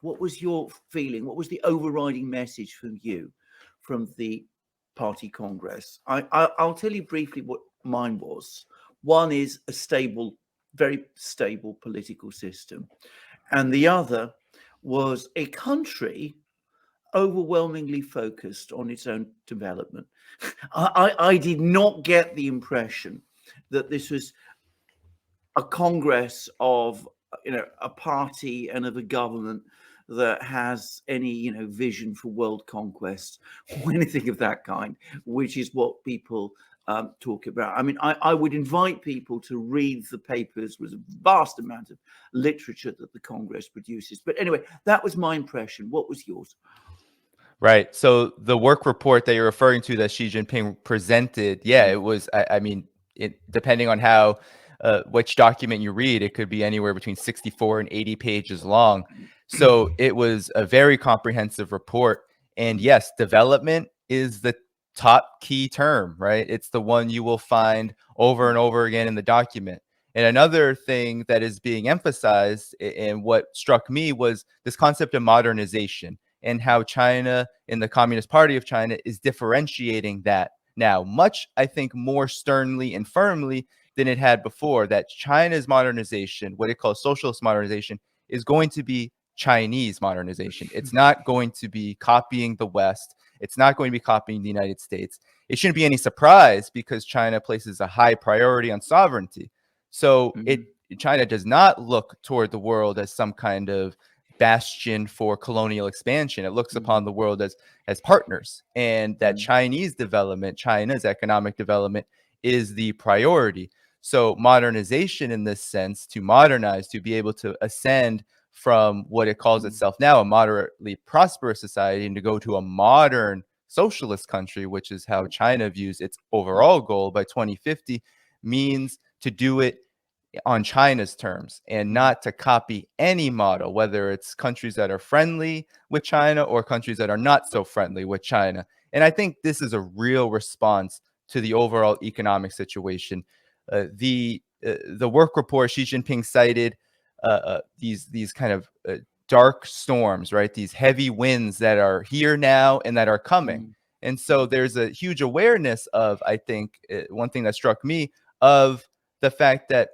What was your feeling? What was the overriding message from you from the party congress? I'll tell you briefly what mine was. One is a stable, very stable political system, and the other was a country overwhelmingly focused on its own development. I did not get the impression that this was a congress of a party and of a government that has any vision for world conquest or anything of that kind, which is what people talk about. I mean, I would invite people to read the papers. There's a vast amount of literature that the Congress produces. But anyway, that was my impression. What was yours? Right. So the work report that you're referring to that Xi Jinping presented, yeah, it was, I mean, depending on how, which document you read, it could be anywhere between 64 and 80 pages long. So it was a very comprehensive report. And yes, development is the top key term, right? It's the one you will find over and over again in the document. And another thing that is being emphasized, and what struck me, was this concept of modernization, and how China and the Communist Party of China is differentiating that now, much, I think, more sternly and firmly than it had before, that China's modernization, what it calls socialist modernization, is going to be Chinese modernization. It's not going to be copying the West. It's not going to be copying the United States. It shouldn't be any surprise because China places a high priority on sovereignty. So China does not look toward the world as some kind of bastion for colonial expansion. It looks upon the world as partners, and that Chinese development, China's economic development, is the priority. So modernization, in this sense, to modernize, to be able to ascend from what it calls itself now a moderately prosperous society and to go to a modern socialist country, which is how China views its overall goal by 2050, means to do it on China's terms and not to copy any model, whether it's countries that are friendly with China or countries that are not so friendly with China. And I think this is a real response to the overall economic situation. The work report, Xi Jinping cited these kind of dark storms, right? These heavy winds that are here now and that are coming. And so there's a huge awareness of, I think, one thing that struck me, of the fact that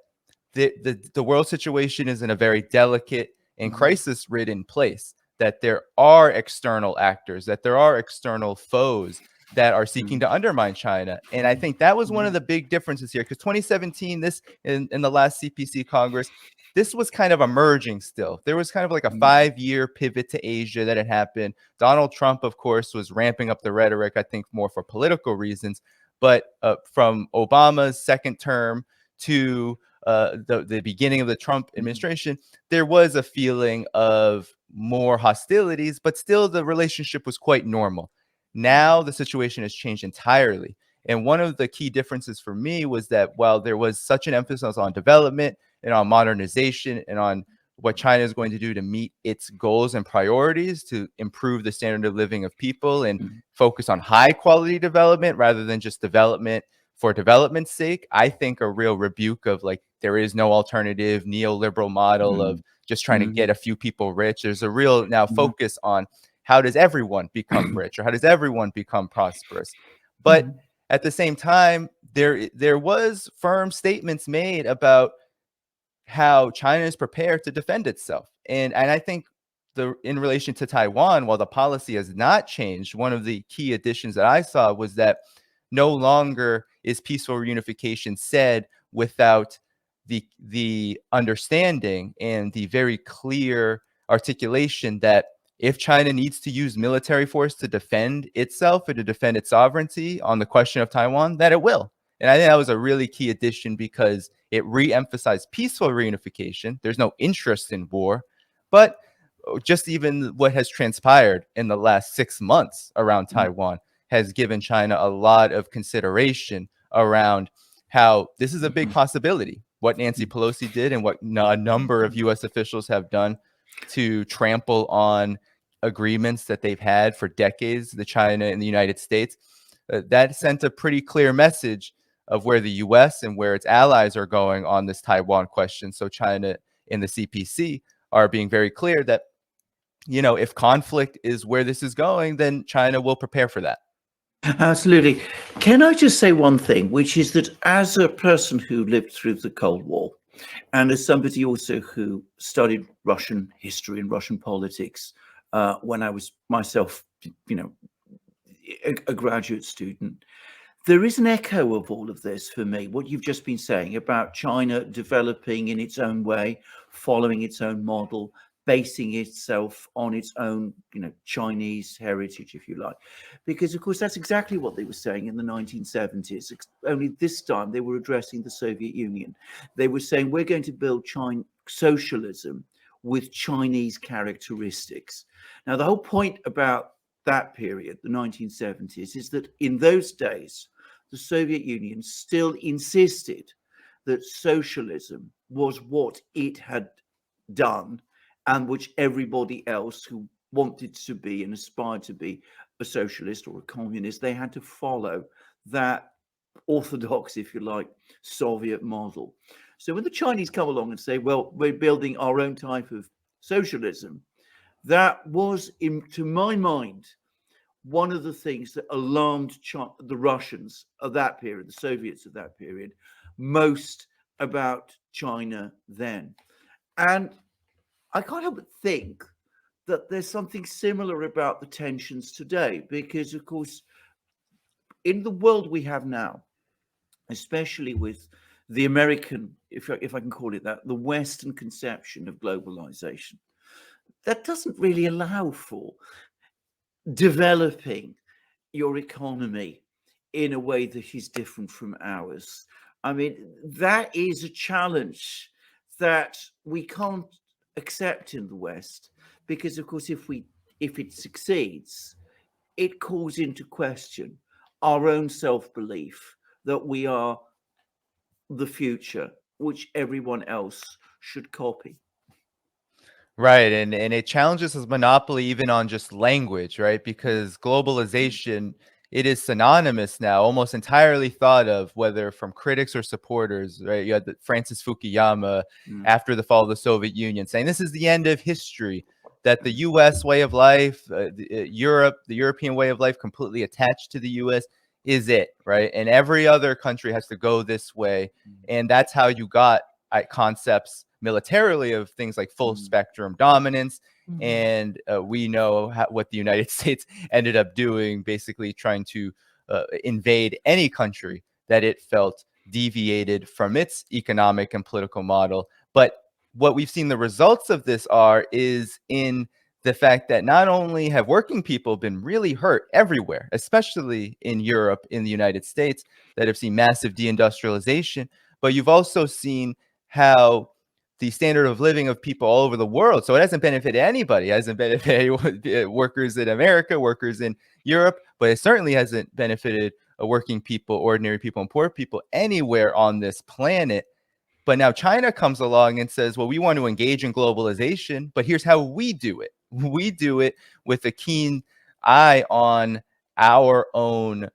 the world situation is in a very delicate and crisis-ridden place, that there are external actors, that there are external foes that are seeking to undermine China. And I think that was one of the big differences here, because 2017, this in the last CPC Congress, this was kind of emerging still. There was kind of like a 5-year pivot to Asia that had happened. Donald Trump, of course, was ramping up the rhetoric, I think more for political reasons. But from Obama's second term to the beginning of the Trump administration, there was a feeling of more hostilities, but still the relationship was quite normal. Now the situation has changed entirely. And one of the key differences for me was that while there was such an emphasis on development and on modernization and on what China is going to do to meet its goals and priorities to improve the standard of living of people and focus on high quality development rather than just development for development's sake, I think a real rebuke of, like, there is no alternative neoliberal model of just trying to get a few people rich. There's a real now focus on how does everyone become rich, or how does everyone become prosperous. But at the same time, there was firm statements made about how China is prepared to defend itself. And I think in relation to Taiwan, while the policy has not changed, one of the key additions that I saw was that no longer is peaceful reunification said without the understanding and the very clear articulation that if China needs to use military force to defend itself and to defend its sovereignty on the question of Taiwan, that it will. And I think that was a really key addition, because it re-emphasized peaceful reunification. There's no interest in war, but just even what has transpired in the last 6 months around Taiwan has given China a lot of consideration around how this is a big possibility. What Nancy Pelosi did and what a number of U.S. officials have done to trample on agreements that they've had for decades, the China and the United States, that sent a pretty clear message of where the U.S. and where its allies are going on this Taiwan question. So China and the CPC are being very clear that if conflict is where this is going, then China will prepare for that. Absolutely. Can I just say one thing, which is that as a person who lived through the Cold War, and as somebody also who studied Russian history and Russian politics when I was myself, you know, a graduate student, there is an echo of all of this for me. What you've just been saying about China developing in its own way, following its own model, basing itself on its own, Chinese heritage, if you like. Because, of course, that's exactly what they were saying in the 1970s. Only this time they were addressing the Soviet Union. They were saying, we're going to build China socialism with Chinese characteristics. Now, the whole point about that period, the 1970s, is that in those days, the Soviet Union still insisted that socialism was what it had done and which everybody else who wanted to be and aspired to be a socialist or a communist, they had to follow that orthodox, if you like, Soviet model. So when the Chinese come along and say, well, we're building our own type of socialism, that was, to my mind, one of the things that alarmed the Russians of that period, the Soviets of that period, most about China then. And I can't help but think that there's something similar about the tensions today, because, of course, in the world we have now, especially with the American, if I can call it that, the Western conception of globalization, that doesn't really allow for developing your economy in a way that is different from ours. I mean, that is a challenge that we can't accept in the West, because, of course, if it succeeds, it calls into question our own self-belief that we are the future, which everyone else should copy. Right, and it challenges his monopoly even on just language, right? Because Mm, globalization, it is synonymous now, almost entirely thought of, whether from critics or supporters, right? You had Francis Fukuyama mm, after the fall of the Soviet Union saying this is the end of history, that the mm, U.S. way of life, Europe, the European way of life, completely attached to the U.S. is it, right? And every other country has to go this way, and that's how you got concepts militarily of things like full mm, spectrum dominance. mm, And we know what the United States ended up doing, basically trying to invade any country that it felt deviated from its economic and political model. But what we've seen the results of this is in the fact that not only have working people been really hurt everywhere, especially in Europe, in the United States, that have seen massive deindustrialization, but you've also seen how the standard of living of people all over the world. So it hasn't benefited anybody. It hasn't benefited anyone, workers in America, workers in Europe, but it certainly hasn't benefited working people, ordinary people, and poor people anywhere on this planet. But now China comes along and says, well, we want to engage in globalization, but here's how we do it. We do it with a keen eye on our own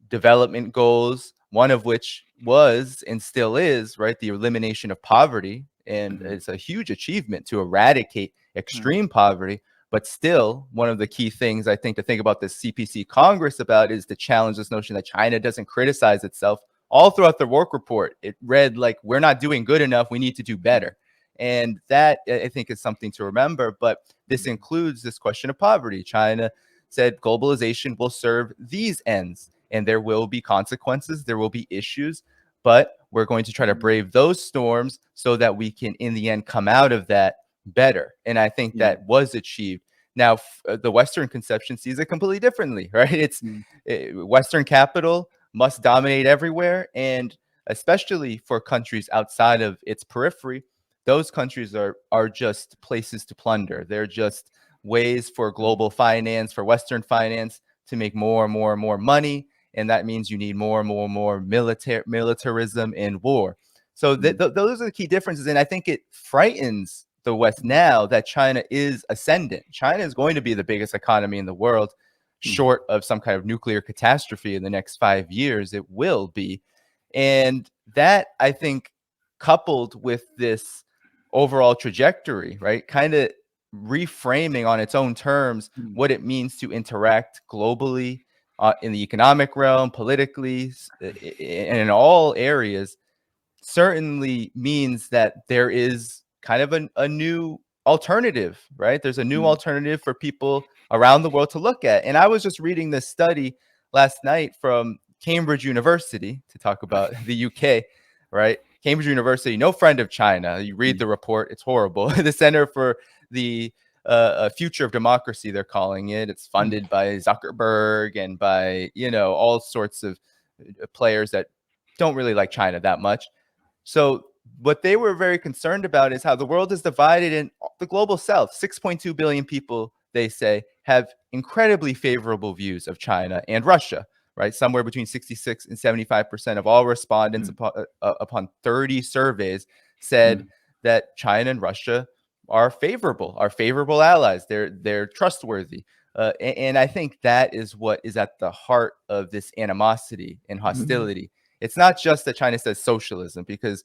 development goals, one of which was and still is, right, the elimination of poverty. And mm, it's a huge achievement to eradicate mm, extreme poverty. But still, one of the key things I think to think about this CPC Congress about is to challenge this notion that China doesn't criticize itself. All throughout the work report, it read like, we're not doing good enough, we need to do mm, better. And that, I think, is something to remember. But this mm, includes this question of poverty. China said globalization will serve these ends, and there will be consequences, there will be issues, but we're going to try to mm. brave those storms so that we can, in the end, come out of that better. And I think Yeah. that was achieved. Now, the Western conception sees it completely differently, right? It's Mm, Western capital must dominate everywhere. And especially for countries outside of its periphery, those countries are just places to plunder. They're just ways for mm, global finance, for Western finance to make more and more and more money. And that means you need more and more and more militarism and war. So mm, those are the key differences. And I think it frightens the West mm, now that China is ascendant. China is going to be the biggest economy in the world, mm, short of some kind of nuclear catastrophe in the next 5 years. It will be. And that, I think, coupled with this overall trajectory, right, kind of reframing on its own terms Mm, what it means to interact globally, in the economic realm, politically, and in all areas, certainly means that there is kind of a new alternative, right? There's a new mm, alternative for people around the world to look at. And I was just reading this study last night from Cambridge University, to talk about the UK, right? Cambridge University, no friend of China. You read mm, the report, it's horrible. The Center for the Future of Democracy, they're calling it. It's mm, funded by Zuckerberg and by, all sorts of players that don't really like China that much. So what they were very concerned about is how the world is divided in the global south. 6.2 billion people, they say, have incredibly favorable views of China and Russia, right? Somewhere between 66 and 75% of all respondents mm, upon 30 surveys said mm, that China and Russia are favorable allies. They're trustworthy. And I think that is what is at the heart of this animosity and mm, hostility. It's not just that China says socialism, because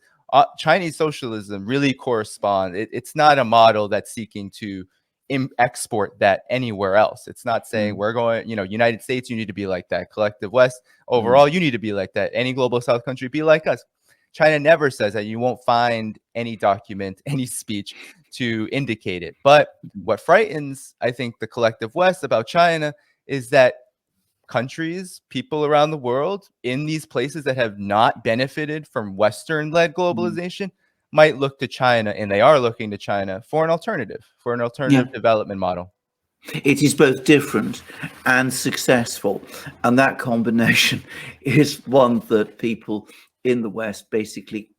Chinese socialism really corresponds. It's not a model that's seeking to export that anywhere else. It's not saying mm, we're going, United States, you need to be like that. Collective West, mm, overall, you need to be like that. Any global South country, be like us. China never says that. You won't find any document, any speech to indicate it. But mm. what frightens, I think, the collective West about China is that countries, people around the world in these places that have not benefited from Western-led Mm. globalization might look to China, and they are looking to China for an Yeah, alternative development model. it is both different and successful. And that combination is one that people in the West basically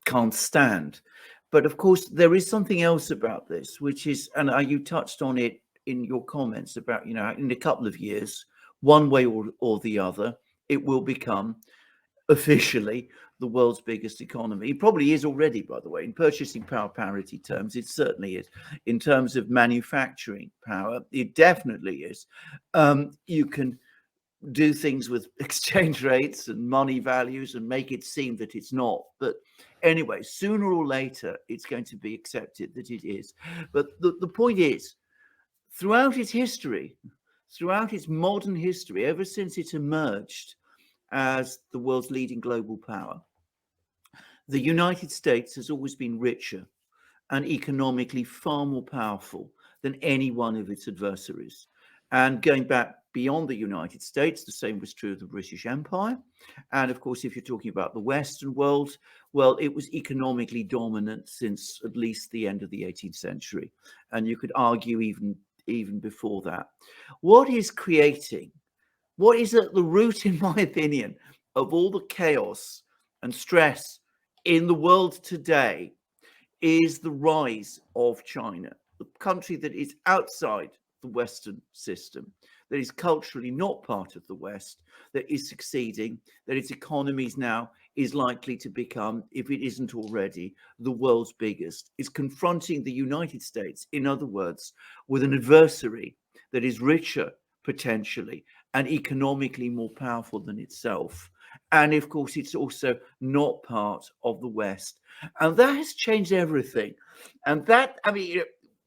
can't stand. But of course, there is something else about this, which is, and you touched on it in your comments about, in a couple of years, one way or the other, it will become officially the world's biggest economy. It probably is already, by the way, in purchasing power parity terms. It certainly is. In terms of manufacturing power, it definitely is. You can do things with exchange rates and money values and make it seem that it's not. But anyway, sooner or later, it's going to be accepted that it is. But the point is, throughout its history, throughout its modern history, ever since it emerged as the world's leading global power, the United States has always been richer and economically far more powerful than any one of its adversaries. And going back beyond the United States, the same was true of the British Empire. And of course, if you're talking about the Western world, well, it was economically dominant since at least the end of the 18th century. And you could argue even before that. What is at the root, in my opinion, of all the chaos and stress in the world today is the rise of China, the country that is outside the Western system, that is culturally not part of the West, that is succeeding, that its economies now is likely to become, if it isn't already, the world's biggest, is confronting the United States, in other words, with an adversary that is richer potentially and economically more powerful than itself. And of course, it's also not part of the West. And that has changed everything. And that,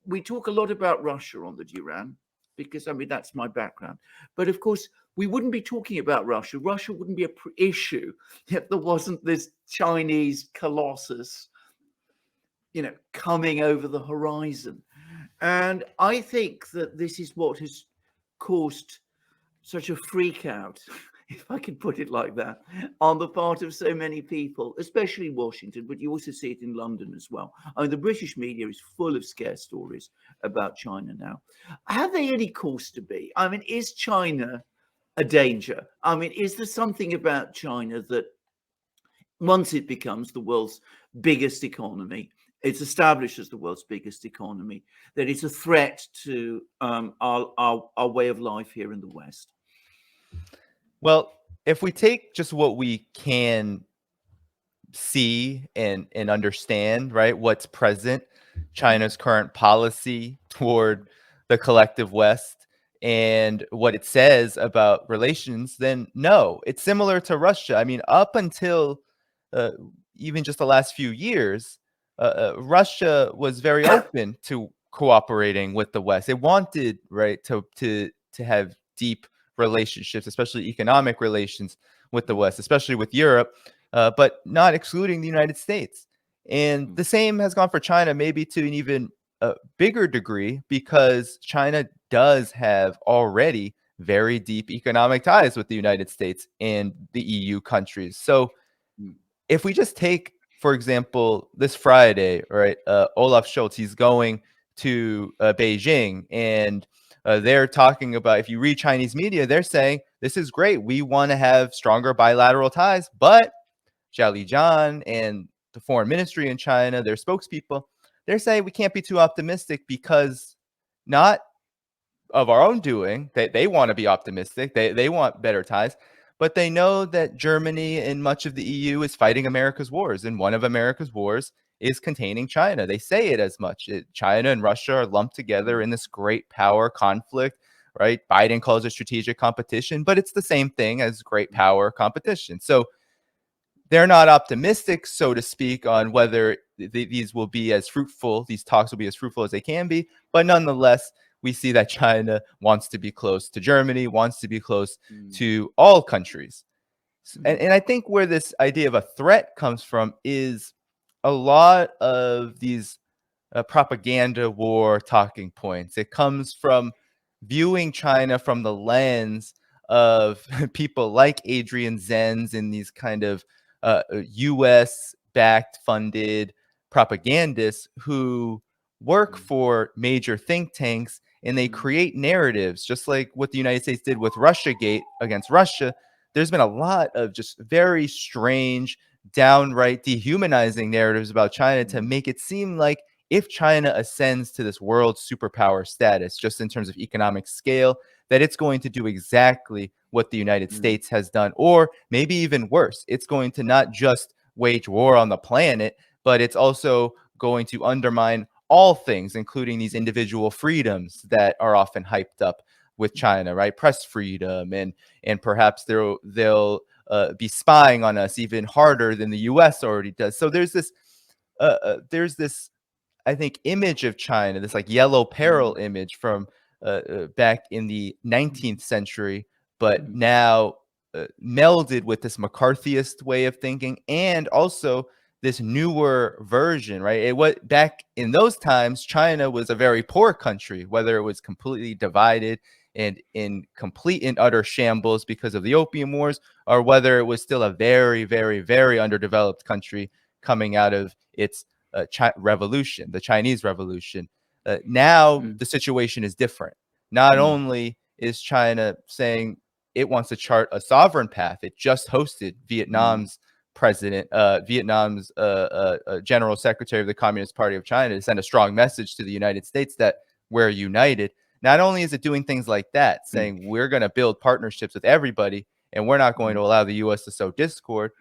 we talk a lot about Russia on the Duran, because, that's my background. But of course, we wouldn't be talking about Russia. Russia wouldn't be an issue if there wasn't this Chinese colossus, coming over the horizon. And I think that this is what has caused such a freak out, if I can put it like that, on the part of so many people, especially Washington, but you also see it in London as well. The British media is full of scare stories about China now. Have they any cause to be? Is China a danger? Is there something about China that once it becomes the world's biggest economy, it's established as the world's biggest economy, that it's a threat to our way of life here in the West? Well, if we take just what we can see and understand, right, what's present, China's current policy toward the collective West and what it says about relations, then no, it's similar to Russia. Up until even just the last few years, Russia was very open to cooperating with the West. It wanted, right, to have deep relationships, especially economic relations with the West, especially with Europe, but not excluding the United States. And the same has gone for China, maybe to an even bigger degree, because China does have already very deep economic ties with the United States and the EU countries. So if we just take, for example, this Friday, right, Olaf Scholz, he's going to Beijing, and they're talking about, if you read Chinese media, they're saying, this is great. We want to have stronger bilateral ties. But Zhao Lijian and the foreign ministry in China, their spokespeople, they're saying we can't be too optimistic because not of our own doing. They want to be optimistic. They want better ties, but they know that Germany and much of the EU is fighting America's wars, and one of America's wars is containing China. They say it as much. China and Russia are lumped together in this great power conflict, right? Biden calls it strategic competition, but it's the same thing as great power competition. So they're not optimistic, so to speak, on whether these will be as fruitful, these talks will be as fruitful as they can be. But nonetheless, we see that China wants to be close to Germany, wants to be close to all countries. And I think where this idea of a threat comes from is a lot of these propaganda war talking points. It comes from viewing China from the lens of people like Adrian Zenz and these kind of US backed funded propagandists who work for major think tanks, and they create narratives just like what the United States did with Russiagate against Russia. There's been a lot of just very strange, downright dehumanizing narratives about China to make it seem like if China ascends to this world superpower status, just in terms of economic scale, that it's going to do exactly what the United States has done, or maybe even worse. It's going to not just wage war on the planet, but it's also going to undermine all things, including these individual freedoms that are often hyped up with China, right? Press freedom, and perhaps they'll be spying on us even harder than the U.S. already does. So there's this I think image of China, this like yellow peril image from back in the 19th century, but now melded with this McCarthyist way of thinking, and also this newer version, right? It was back in those times, China was a very poor country, whether it was completely divided and in complete and utter shambles because of the Opium Wars, or whether it was still a very, very, very underdeveloped country coming out of its revolution, the Chinese Revolution. Now the situation is different. Not only is China saying it wants to chart a sovereign path, it just hosted Vietnam's president, Vietnam's general secretary of the Communist Party of China, to send a strong message to the United States that we're united. Not only is it doing things like that, saying we're going to build partnerships with everybody and we're not going to allow the U.S. to sow discord,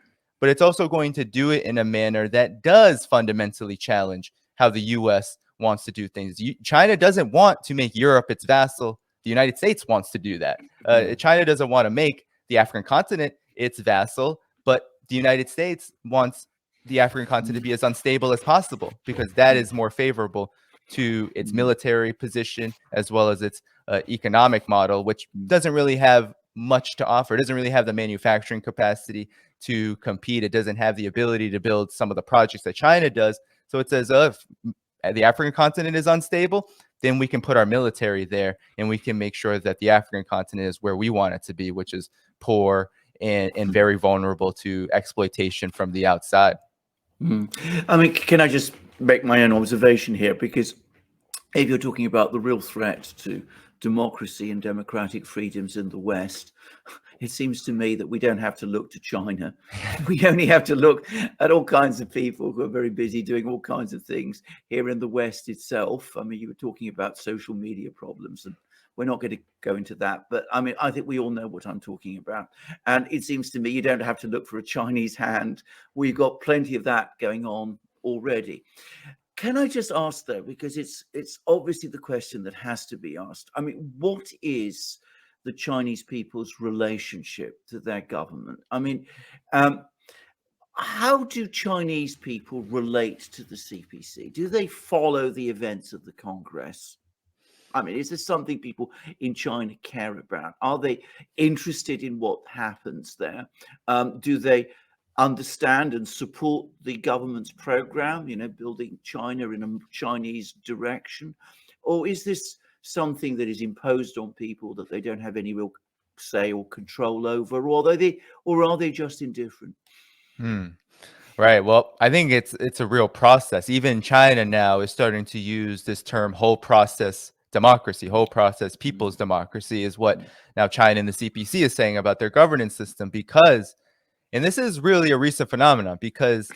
but it's also going to do it in a manner that does fundamentally challenge how the U.S. wants to do things. China doesn't want to make Europe its vassal. The United States wants to do that. China doesn't want to make the African continent its vassal, but the United States wants the African continent to be as unstable as possible because that is more favorable to its military position as well as its economic model, which doesn't really have much to offer. It doesn't really have the manufacturing capacity to compete. It doesn't have the ability to build some of the projects that China does. So it says, if the African continent is unstable, then we can put our military there and we can make sure that the African continent is where we want it to be, which is poor and very vulnerable to exploitation from the outside. I mean, can I just make my own observation here? Because if you're talking about the real threat to democracy and democratic freedoms in the West, it seems to me that we don't have to look to China. We only have to look at all kinds of people who are very busy doing all kinds of things here in the West itself. I mean, you were talking about social media problems, and we're not going to go into that. But I mean, I think we all know what I'm talking about. And it seems to me you don't have to look for a Chinese hand. We've got plenty of that going on already. Can I just ask though, because it's obviously the question that has to be asked. I mean, what is the Chinese people's relationship to their government? I mean, How do Chinese people relate to the CPC? Do they follow the events of the Congress? I mean, is this something people in China care about? Are they interested in what happens there? Do they understand and support the government's program, building China in a Chinese direction? Or is this something that is imposed on people that they don't have any real say or control over? Or are they just indifferent? Hmm. Right. Well, I think it's a real process. Even China now is starting to use this term whole process democracy, whole process people's Mm, democracy is what mm, now China and the CPC is saying about their governance system because, and this is really a recent phenomenon because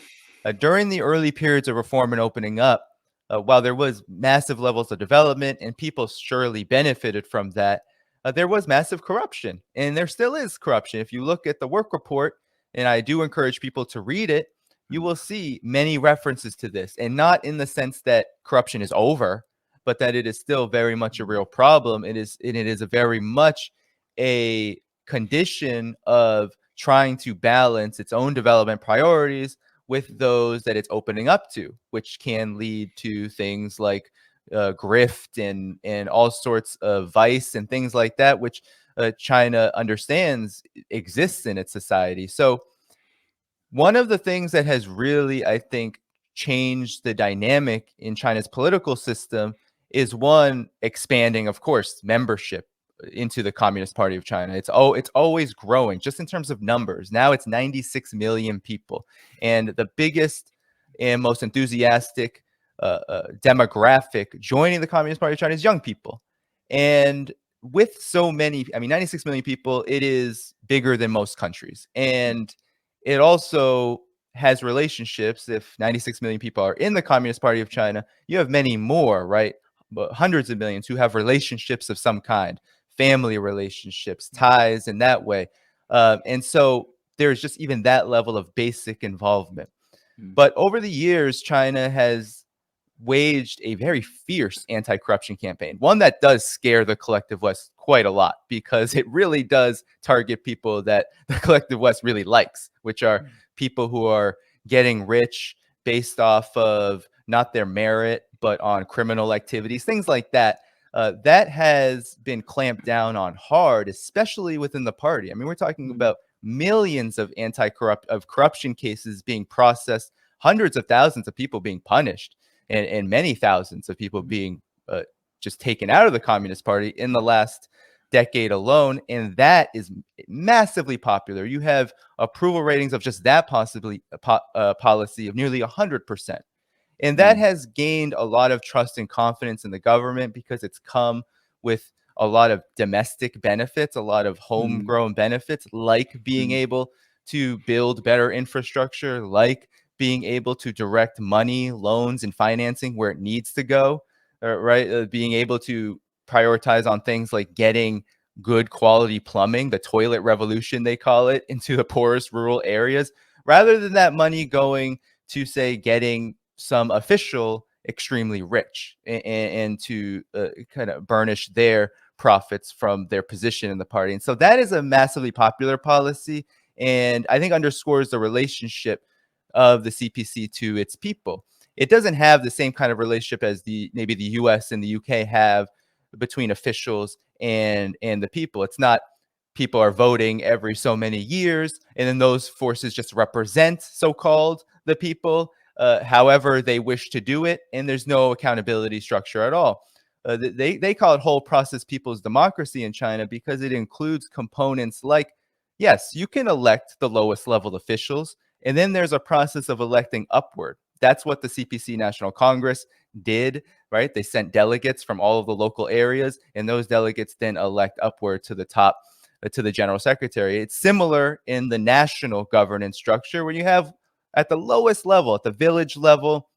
during the early periods of reform and opening up, while there was massive levels of development and people surely benefited from that, there was massive corruption and there still is corruption. If you look at the work report, and I do encourage people to read it, you will see many references to this, and not in the sense that corruption is over, but that it is still very much a real problem. It is a very much a condition of trying to balance its own development priorities with those that it's opening up to, which can lead to things like grift and all sorts of vice and things like that, which China understands exists in its society. So one of the things that has really, I think, changed the dynamic in China's political system is one, expanding, of course, membership into the Communist Party of China. It's always growing just in terms of numbers. Now it's 96 million people, and the biggest and most enthusiastic demographic joining the Communist Party of China is young people. And with so many, I mean, 96 million people, it is bigger than most countries. And it also has relationships. If 96 million people are in the Communist Party of China, you have many more, right? But hundreds of millions who have relationships of some kind, family relationships, ties in that way. And so there's just even that level of basic involvement. mm, But over the years, China has waged a very fierce anti-corruption campaign, one that does scare the collective West quite a lot because it really does target people that the collective West really likes, which are people who are getting rich based off of not their merit, but on criminal activities, things like that. That has been clamped down on hard, especially within the party. I mean, we're talking mm, about millions of corruption cases being processed, hundreds of thousands of people being punished, and many thousands of people mm, being just taken out of the Communist Party in the last decade alone. And that is massively popular. You have approval ratings of just that policy of nearly 100%. And that mm, has gained a lot of trust and confidence in the government because it's come with a lot of domestic benefits, a lot of mm, homegrown benefits, like being mm, able to build better infrastructure, like being able to direct money, loans, and financing where it needs to go, right? Being able to prioritize on things like getting good quality plumbing, the toilet revolution, they call it, into the poorest rural areas, rather than that money going to, say, getting some official extremely rich and to kind of burnish their profits from their position in the party. And so that is a massively popular policy, and I think underscores the relationship of the CPC to its people. It doesn't have the same kind of relationship as maybe the US and the UK have between officials and the people. It's not people are voting every so many years, and then those forces just represent so-called the people however they wish to do it, and there's no accountability structure at all. They call it whole process people's democracy in China because it includes components like, yes, you can elect the lowest level officials, and then there's a process of electing upward. That's what the CPC National Congress did, right? They sent delegates from all of the local areas, and those delegates then elect upward to the top, to the general secretary. It's similar in the national governance structure where you have at the lowest level, at the village level,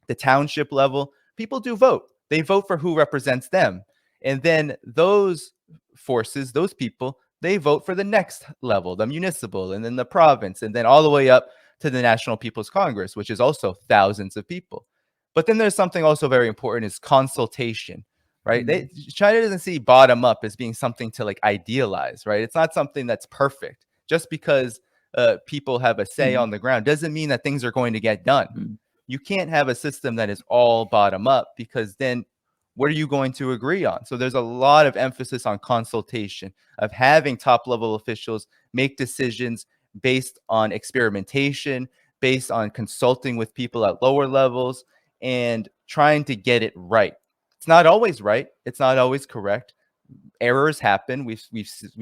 the township level, people do vote. They vote for who represents them. And then those forces, those people, they vote for the next level, the municipal, and then the province, and then all the way up to the National People's Congress, which is also thousands of people. But then there's something also very important is consultation, right? mm, China doesn't see bottom up as being something to like idealize, right? It's not something that's perfect. Just because people have a say on the ground doesn't mean that things are going to get done. You can't have a system that is all bottom up, because then what are you going to agree on? So there's a lot of emphasis on consultation, of having top level officials make decisions based on experimentation, based on consulting with people at lower levels and trying to get it right. It's not always right. It's not always correct. Errors happen. We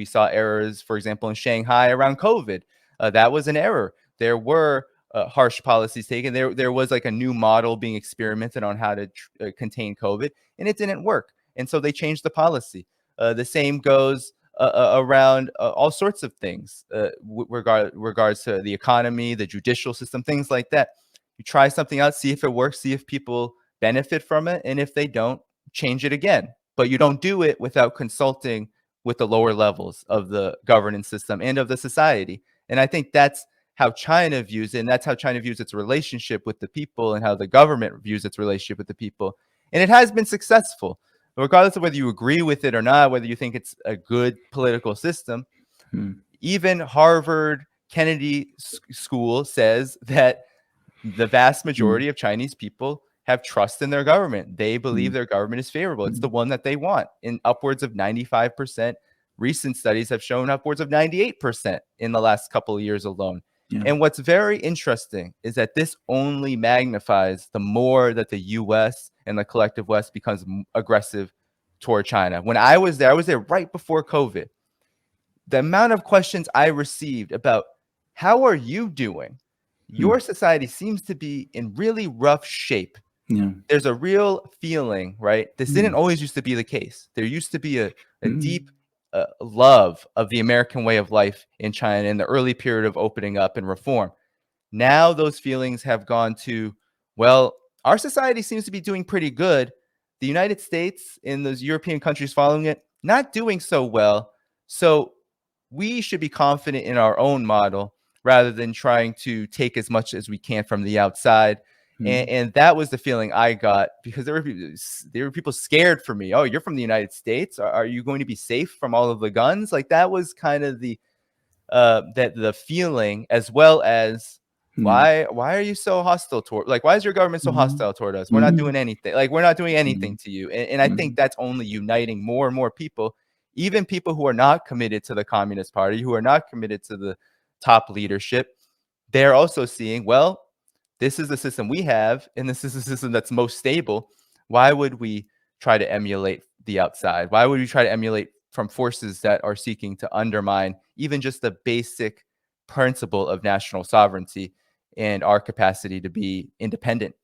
saw errors, for example, in Shanghai around COVID. That was an error. There were harsh policies taken. There was like a new model being experimented on how to contain COVID, and it didn't work. And so they changed the policy. The same goes around all sorts of things, regards to the economy, the judicial system, things like that. You try something out, see if it works, see if people benefit from it, and if they don't, change it again. But you don't do it without consulting with the lower levels of the governance system and of the society. And I think that's how China views it, and that's how China views its relationship with the people, and how the government views its relationship with the people. And it has been successful, regardless of whether you agree with it or not, whether you think it's a good political system. Even Harvard Kennedy School says that the vast majority of Chinese people have trust in their government. They believe their government is favorable. It's the one that they want, in upwards of 95%. Recent studies have shown upwards of 98% in the last couple of years alone. And what's very interesting is that this only magnifies the more that the US and the collective West becomes aggressive toward China. When I was there right before COVID. The amount of questions I received about, how are you doing? Your society seems to be in really rough shape. There's a real feeling, right? This didn't always used to be the case. There used to be a deep love of the American way of life in China in the early period of opening up and reform. Now those feelings have gone to, well, our society seems to be doing pretty good. The United States and those European countries following it, not doing so well. So we should be confident in our own model rather than trying to take as much as we can from the outside. And that was the feeling I got, because there were people scared for me. Oh, you're from the United States. Are you going to be safe from all of the guns? Like, that was kind of the feeling, as well as why are you so hostile toward, like, why is your government so hostile toward us? We're not doing anything. Like, we're not doing anything to you. And I think that's only uniting more and more people, even people who are not committed to the Communist Party, who are not committed to the top leadership. They're also seeing, well, this is the system we have, and this is the system that's most stable. Why would we try to emulate the outside? Why would we try to emulate from forces that are seeking to undermine even just the basic principle of national sovereignty and our capacity to be independent